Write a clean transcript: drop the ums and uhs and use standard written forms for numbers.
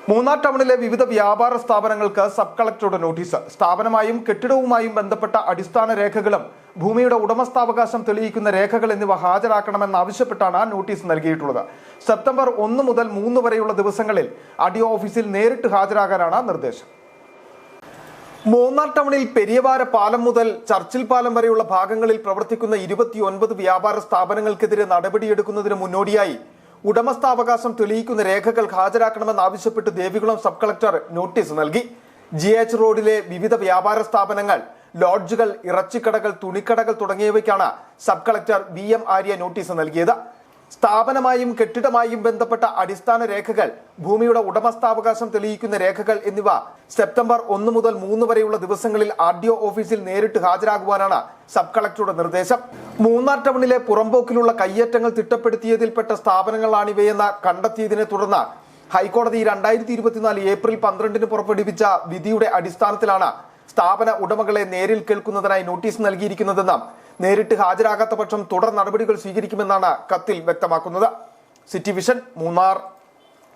മൂന്നാർ ടൗണിലെ വിവിധ വ്യാപാര സ്ഥാപനങ്ങൾക്ക് സബ് കളക്ടറുടെ നോട്ടീസ്. സ്ഥാപനമായും കെട്ടിടവുമായും ബന്ധപ്പെട്ട അടിസ്ഥാന രേഖകളും ഭൂമിയുടെ ഉടമസ്ഥാവകാശം തെളിയിക്കുന്ന രേഖകൾ എന്നിവ ഹാജരാക്കണമെന്നാവശ്യപ്പെട്ടാണ് നോട്ടീസ് നൽകിയിട്ടുള്ളത്. സെപ്റ്റംബർ 1 മുതൽ 3 വരെയുള്ള ദിവസങ്ങളിൽ RDO ഓഫീസിൽ നേരിട്ട് ഹാജരാകാനാണ് നിർദ്ദേശം. മൂന്നാർ ടൗണിൽ പെരിയവാര പാലം മുതൽ ചർച്ചിൽ പാലം വരെയുള്ള ഭാഗങ്ങളിൽ പ്രവർത്തിക്കുന്ന 29 വ്യാപാര സ്ഥാപനങ്ങൾക്കെതിരെ നടപടിയെടുക്കുന്നതിന് മുന്നോടിയായി ഉടമസ്ഥാവകാശം തെളിയിക്കുന്ന രേഖകൾ ഹാജരാക്കണമെന്നാവശ്യപ്പെട്ട് ദേവികുളം സബ് കളക്ടർ നോട്ടീസ് നൽകി. GH റോഡിലെ വിവിധ വ്യാപാര സ്ഥാപനങ്ങൾ, ലോഡ്ജുകൾ, ഇറച്ചിക്കടകൾ, തുണിക്കടകൾ തുടങ്ങിയവയ്ക്കാണ് sub collector VM Arya notice നൽകിയത്. സ്ഥാപനമായും കെട്ടിടമായും ബന്ധപ്പെട്ട അടിസ്ഥാന രേഖകൾ, ഭൂമിയുടെ ഉടമസ്ഥാവകാശം തെളിയിക്കുന്ന രേഖകൾ എന്നിവ സെപ്റ്റംബർ 1 മുതൽ 3 വരെയുള്ള ദിവസങ്ങളിൽ RDO ഓഫീസിൽ നേരിട്ട് ഹാജരാകുവാനാണ് സബ് കളക്ടറുടെ നിർദ്ദേശം. മൂന്നാർ ടൗണിലെ പുറമ്പോക്കിലുള്ള കയ്യേറ്റങ്ങൾ തിട്ടപ്പെടുത്തിയതിൽപ്പെട്ട സ്ഥാപനങ്ങളാണിവയെന്ന് കണ്ടെത്തിയതിനെ തുടർന്ന് ഹൈക്കോടതി 2024 ഏപ്രിൽ 12 പുറപ്പെടുവിച്ച വിധിയുടെ അടിസ്ഥാനത്തിലാണ് സ്ഥാപന ഉടമകളെ നേരിൽ കേൾക്കുന്നതിനായി നോട്ടീസ് നൽകിയിരിക്കുന്നതെന്നും നേരിട്ട് ഹാജരാകാത്ത പക്ഷം തുടർ നടപടികൾ സ്വീകരിക്കുമെന്നാണ് കത്തിൽ വ്യക്തമാക്കുന്നത്. City vision, Munnar.